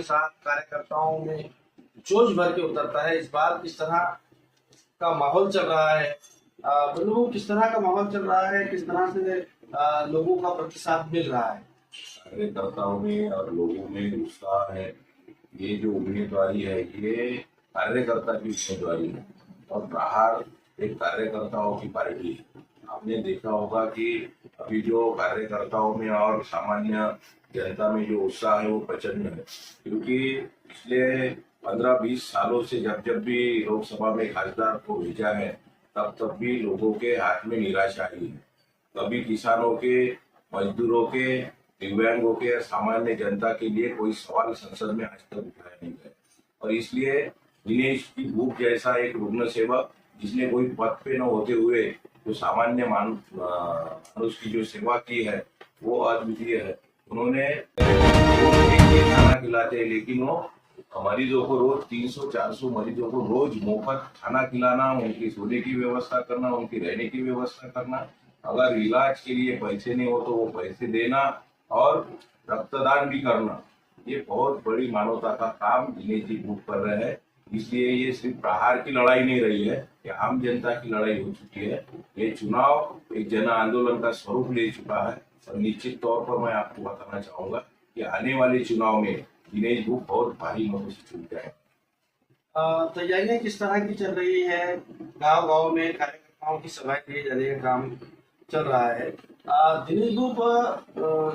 के साथ कार्यकर्ताओं में जोश भर के उतरता है। इस बार किस तरह का माहौल चल रहा है, बल्लू, किस तरह का माहौल चल रहा है, किस तरह से लोगों का प्रतिसाद मिल रहा है? कार्यकर्ताओं में और लोगों में उत्साह है। ये जो उम्मीदवारी है ये कार्यकर्ता की उम्मीदवारी है और प्रहार एक कार्यकर्ताओं की पार्टी है। आपने देखा होगा कि अभी जो कार्यकर्ताओं में और सामान्य जनता में जो उत्साह है वो प्रचंड है, क्योंकि पिछले 15-20 सालों से जब जब भी लोकसभा में खासदार को भेजा है तब भी लोगों के हाथ में निराशा आई है। कभी किसानों के, मजदूरों के, दिव्यांगों के, सामान्य जनता के लिए कोई सवाल संसद में आज तक उठाया नहीं गया और इसलिए दिनेश की भूख जैसा एक रुग्ण सेवक जिसने कोई पद पे न होते हुए जो सामान्य मानुष की जो सेवा की है वो अद्वितीय है। उन्होंने खाना खिलाते हैं लेकिन वो मरीजों को रोज 300-400 मरीजों को रोज मुफ्त खाना खिलाना, उनकी सोने की व्यवस्था करना, उनकी रहने की व्यवस्था करना, अगर इलाज के लिए पैसे नहीं हो तो वो पैसे देना और रक्तदान भी करना, ये बहुत बड़ी मानवता का काम दिनेश जी बुक कर रहे हैं। इसलिए ये सिर्फ प्रहार की लड़ाई नहीं रही है, ये आम जनता की लड़ाई हो चुकी है। ये चुनाव एक जन आंदोलन का स्वरूप ले चुका है और निश्चित तौर पर मैं आपको बताना चाहूंगा कि आने वाले चुनाव में दिनेश बुक बहुत भारी मतों से चुन जाए। तैयारियां किस तरह की चल रही है? गांव गांव में कार्यकर्ताओं की सभाएं किए जाने का काम चल रहा है। दिनेश बुक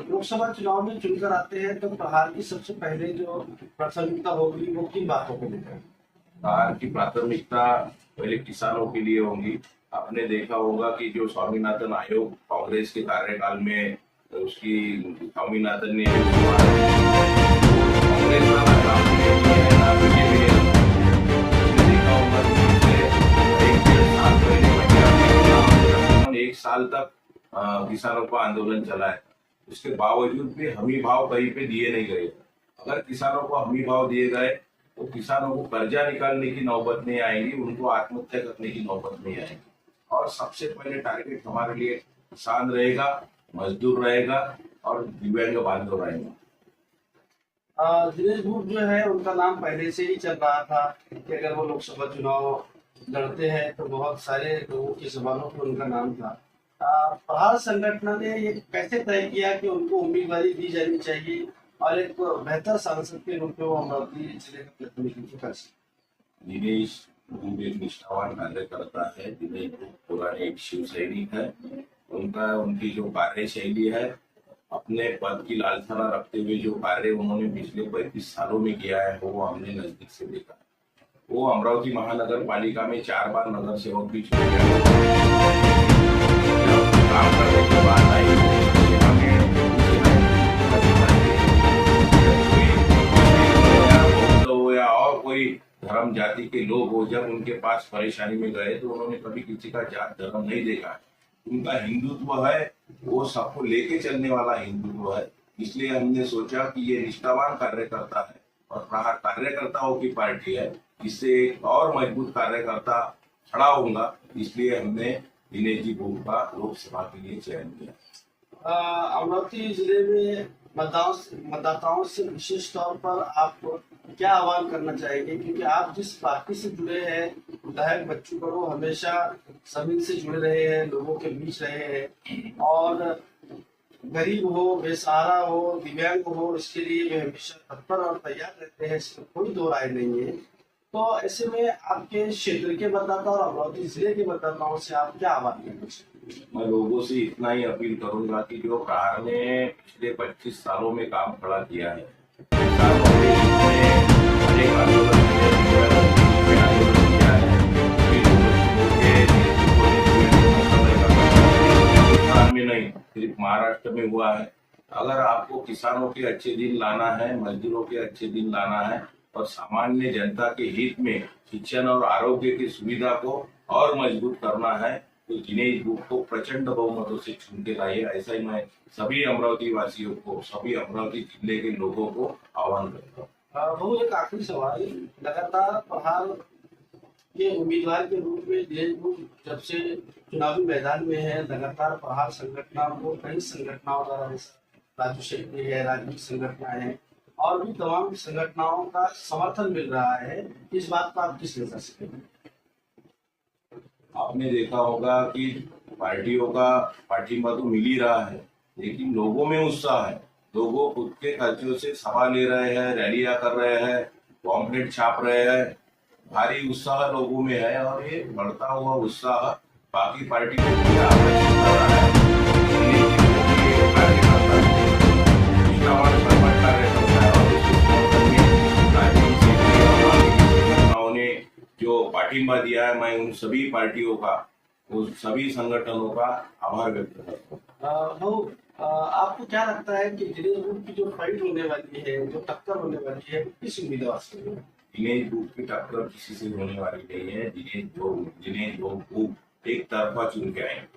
लोकसभा चुनाव में चुनकर आते हैं तो प्रहार की सबसे पहले जो प्राथमिकता होगी वो किन बातों को लेकर? प्रहार की प्राथमिकता पहले किसानों के लिए होगी। आपने देखा होगा कि जो स्वामीनाथन आयोग कांग्रेस के कार्यकाल में उसकी स्वामीनाथन ने एक साल तक किसानों का आंदोलन चला है, उसके बावजूद भी हमी भाव कहीं पे दिए नहीं गए। अगर किसानों को हमी भाव दिए गए तो किसानों को कर्जा निकालने की नौबत नहीं आएगी, उनको आत्महत्या करने की नौबत नहीं आएगी। और सबसे पहले टारगेट हमारे लिए किसान रहेगा, मजदूर रहेगा और दिव्यांग बांधव रहेगा। दिनेश बुक जो है उनका नाम पहले से ही चल रहा था कि अगर वो लोकसभा चुनाव लड़ते हैं तो बहुत सारे लोगों की जबानों पर उनका नाम था। प्रहार संगठन ने ये कैसे तय किया कि उनको उम्मीदवारी दी जानी चाहिए और एक बेहतर सांसद के रूप में वो अमरावती जिले का प्रतिनिधित्व कर सके? दिनेश बुक एक निष्ठावान कार्यकर्ता है। दिनेश बुक पुराने एक शिव सैनिक है। उनकी जो कार्यशैली है, अपने पद की लालसा न रखते हुए जो कार्य उन्होंने पिछले 35 सालों में किया है वो हमने नजदीक से देखा। वो अमरावती महानगर पालिका में 4 बार नगर सेवक भी चुने गए। काम करने के बाद और कोई धर्म जाति के लोग हो जब उनके पास परेशानी में गए तो उन्होंने कभी किसी का जात धर्म नहीं देखा। उनका हिंदुत्व है, वो सबको लेके चलने वाला हिंदुत्व है। इसलिए हमने सोचा कि ये निष्ठावान कार्यकर्ता है और प्रहार कार्यकर्ताओं की पार्टी है, इससे एक और मजबूत कार्यकर्ता खड़ा होगा। इसलिए हमने दिनेश जी बुक का लोकसभा के लिए चयन किया। अमरावती जिले में मतदाताओं से विशेष तौर पर आप क्या आह्वान करना चाहेंगे, क्योंकि आप जिस पार्टी से जुड़े हैं, विधायक बच्चू करो हमेशा जमीन से जुड़े रहे हैं, लोगों के बीच रहे हैं और गरीब हो, बेसहारा हो, दिव्यांग हो, इसके लिए वे हमेशा तत्पर और तैयार रहते हैं, इसमें कोई दो राय नहीं है। तो ऐसे में आपके क्षेत्र के मतदाता और अमरावती जिले के मतदाताओं से आप क्या आह्वान करना चाहेंगे? मैं लोगों से इतना ही अपील करूंगा कि जो प्रहार ने पिछले 25 सालों में काम खड़ा किया है, में नहीं सिर्फ महाराष्ट्र में हुआ है। अगर आपको किसानों के अच्छे दिन लाना है, मजदूरों के अच्छे दिन लाना है और सामान्य जनता के हित में शिक्षण और आरोग्य की सुविधा को और मजबूत करना है तो दिनेश बुक को प्रचंड बहुमतों से चुन के लाइए। ऐसा ही मैं सभी अमरावती वासियों को, सभी अमरावती जिले के लोगों को आह्वान करता हूँ। वो एक आखिरी सवाल, लगातार प्रहार के उम्मीदवार के रूप में दिनेश बुक जब से चुनावी मैदान में है, लगातार प्रहार संगठनों को कई संगठनों द्वारा, राजू शेट्टी है, राजनीतिक संगठन है और भी तमाम संगठनों का समर्थन मिल रहा है, इस बात को आप किस नजर से देखें? आपने देखा होगा कि पार्टियों का पाठिंबा तो मिल ही रहा है, लेकिन लोगों में उत्साह है। लोगों खुद के खर्चों से सभा ले रहे हैं, रैलियां कर रहे हैं, पॉम्पलेट छाप रहे हैं। भारी उत्साह लोगों में है और ये बढ़ता हुआ उत्साह बाकी पार्टी को भी आकर्षित कर रहा है। इसलिए ये कार्यकर्ता निष्ठावान कर्मठ कार्य करता है और इसके समर्थन में राजनीति से भी और बाकी संगठनों ने जो पाठिंबा दिया है, मैं उन सभी पार्टियों का, उन सभी संगठनों का आभार व्यक्त करता हूँ। आपको क्या लगता है कि दिनेश गुप्ता की जो फाइट होने वाली है, जो टक्कर होने वाली है, किस उम्मीदवार से होगी? दिनेश गुप्ता की टक्कर किसी से होने वाली नहीं है। दिनेश गुप्ता एक तरफा चुन के आएंगे।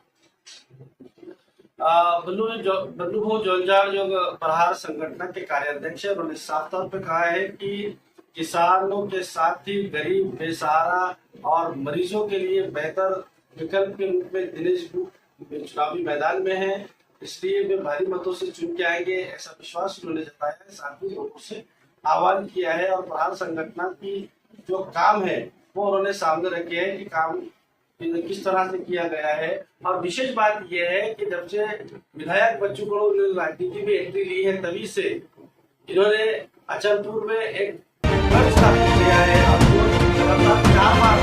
बल्लू भाऊ जौनजार जो प्रहार संगठन के कार्याध्यक्ष है, उन्होंने साफ तौर पे कहा है कि किसानों के साथ ही गरीब, बेसहारा और मरीजों के लिए बेहतर विकल्प के रूप में दिनेश गुप्ता चुनावी मैदान में है, इसलिए वे भारी मतों से चुन के आएंगे, ऐसा विश्वास उन्होंने जताया है। साथ ही लोगों से आह्वान किया है और प्रहार संगठन की जो काम है वो उन्होंने सामने रखे हैं कि काम किस तरह से किया गया है। और विशेष बात यह है कि जब से विधायक बच्चू कडू ने राजनीति में एंट्री ली है, तभी से इन्होंने अचलपुर में एक गढ़ स्थापित किया है। अब जो लगातार 4 बार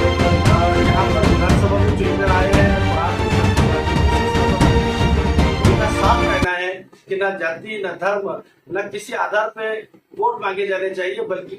यहाँ पर विधानसभा में चुनकर आए हैं, उनका साफ कहना है कि न जाति, न धर्म, न किसी आधार पे वोट मांगे जाने चाहिए, बल्कि